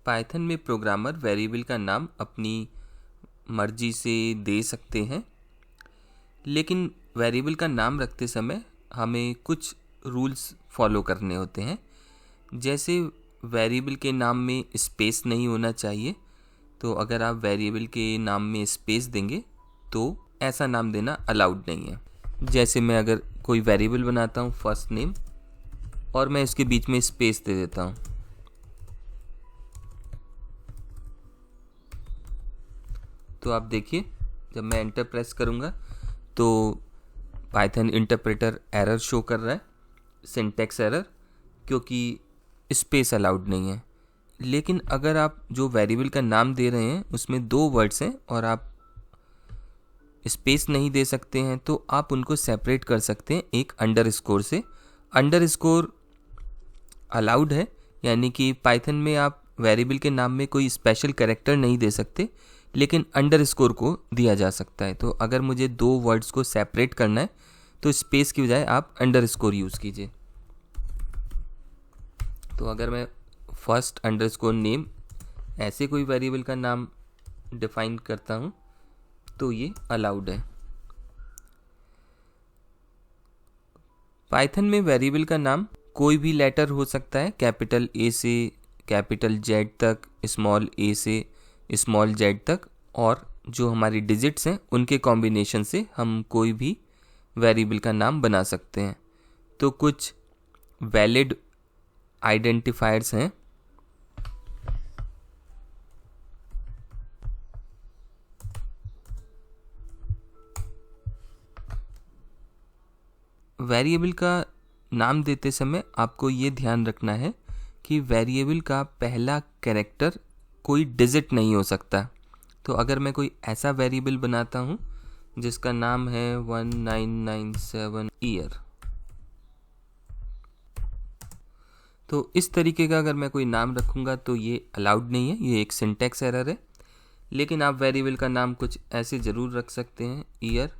Python में programmer variable का नाम अपनी मर्जी से दे सकते हैं, लेकिन वेरिएबल का नाम रखते समय हमें कुछ रूल्स फॉलो करने होते हैं। जैसे वेरिएबल के नाम में स्पेस नहीं होना चाहिए, तो अगर आप वेरिएबल के नाम में स्पेस देंगे तो ऐसा नाम देना अलाउड नहीं है। जैसे मैं अगर कोई वेरिएबल बनाता हूँ फर्स्ट नेम और मैं इसके बीच में स्पेस दे देता हूँ, तो आप देखिए जब मैं एंटर प्रेस करूँगा तो पाइथन इंटरप्रेटर एरर शो कर रहा है, सिंटैक्स एरर, क्योंकि स्पेस अलाउड नहीं है। लेकिन अगर आप जो वेरिएबल का नाम दे रहे हैं उसमें 2 वर्ड्स हैं और आप स्पेस नहीं दे सकते हैं, तो आप उनको सेपरेट कर सकते हैं एक अंडरस्कोर से। अंडरस्कोर अलाउड है, यानी कि पाइथन में आप वेरिएबल के नाम में कोई स्पेशल कैरेक्टर नहीं दे सकते, लेकिन अंडरस्कोर को दिया जा सकता है। तो अगर मुझे 2 वर्ड्स को सेपरेट करना है तो स्पेस की बजाय आप अंडरस्कोर यूज़ कीजिए। तो अगर मैं फर्स्ट अंडरस्कोर नेम ऐसे कोई वेरिएबल का नाम डिफाइन करता हूँ तो ये अलाउड है। पाइथन में वेरिएबल का नाम कोई भी लेटर हो सकता है, कैपिटल ए से कैपिटल जेड तक, स्मॉल ए से स्मॉल जेड तक, और जो हमारी डिजिट्स हैं उनके कॉम्बिनेशन से हम कोई भी वेरिएबल का नाम बना सकते हैं। तो कुछ वैलिड आइडेंटिफायर्स हैं। वेरिएबल का नाम देते समय आपको ये ध्यान रखना है कि वेरिएबल का पहला कैरेक्टर कोई डिजिट नहीं हो सकता। तो अगर मैं कोई ऐसा वेरिएबल बनाता हूँ जिसका नाम है 1997 ईयर, तो इस तरीके का अगर मैं कोई नाम रखूँगा तो ये अलाउड नहीं है, ये एक सिंटैक्स एरर है। लेकिन आप वेरिएबल का नाम कुछ ऐसे ज़रूर रख सकते हैं, ईयर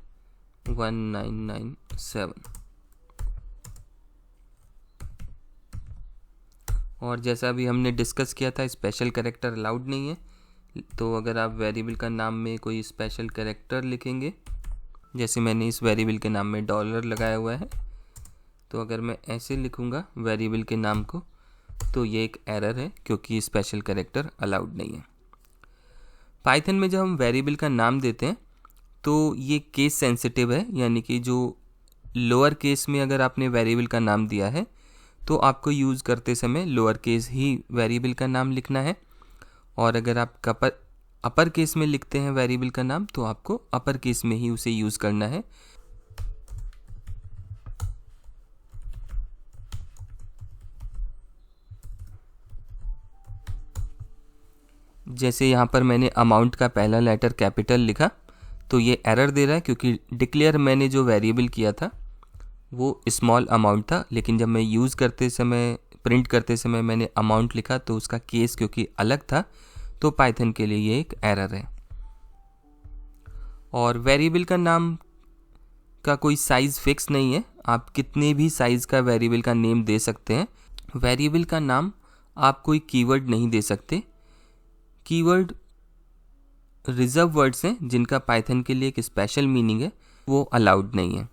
1997। और जैसा भी हमने डिस्कस किया था, स्पेशल कैरेक्टर अलाउड नहीं है। तो अगर आप वेरिएबल का नाम में कोई स्पेशल कैरेक्टर लिखेंगे, जैसे मैंने इस वेरिएबल के नाम में डॉलर लगाया हुआ है, तो अगर मैं ऐसे लिखूँगा वेरिएबल के नाम को तो ये एक एरर है, क्योंकि स्पेशल कैरेक्टर अलाउड नहीं है। पाइथन में जब हम वेरिएबल का नाम देते हैं तो ये केस सेंसिटिव है, यानी कि जो लोअर केस में अगर आपने वेरिएबल का नाम दिया है तो आपको यूज़ करते समय लोअर केस ही वेरिएबल का नाम लिखना है, और अगर आप अपर केस में लिखते हैं वेरिएबल का नाम तो आपको अपर केस में ही उसे यूज़ करना है। जैसे यहाँ पर मैंने अमाउंट का पहला लेटर कैपिटल लिखा तो ये एरर दे रहा है, क्योंकि डिक्लेयर मैंने जो वेरिएबल किया था वो स्मॉल अमाउंट था, लेकिन जब मैं यूज़ करते समय प्रिंट करते समय मैंने अमाउंट लिखा तो उसका केस क्योंकि अलग था, तो पाइथन के लिए ये एक एरर है। और वेरिएबल का नाम का कोई साइज़ फिक्स नहीं है, आप कितने भी साइज़ का वेरिएबल का नेम दे सकते हैं। वेरिएबल का नाम आप कोई कीवर्ड नहीं दे सकते। कीवर्ड रिजर्व वर्ड्स हैं जिनका पाइथन के लिए एक स्पेशल मीनिंग है, वो अलाउड नहीं है।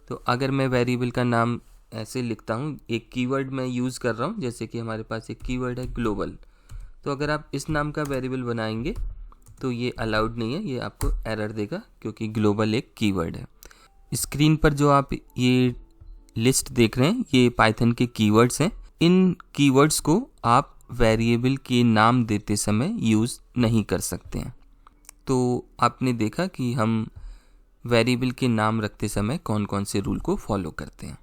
तो अगर मैं वेरिएबल का नाम ऐसे लिखता हूँ, एक कीवर्ड मैं यूज़ कर रहा हूँ, जैसे कि हमारे पास एक कीवर्ड है ग्लोबल, तो अगर आप इस नाम का वेरिएबल बनाएंगे तो ये अलाउड नहीं है, ये आपको एरर देगा, क्योंकि ग्लोबल एक कीवर्ड है। स्क्रीन पर जो आप ये लिस्ट देख रहे हैं ये पाइथन के कीवर्ड्स हैं। इन कीवर्ड्स को आप वेरिएबल के नाम देते समय यूज़ नहीं कर सकते हैं। तो आपने देखा कि हम वेरिएबल के नाम रखते समय कौन कौन से रूल को फॉलो करते हैं।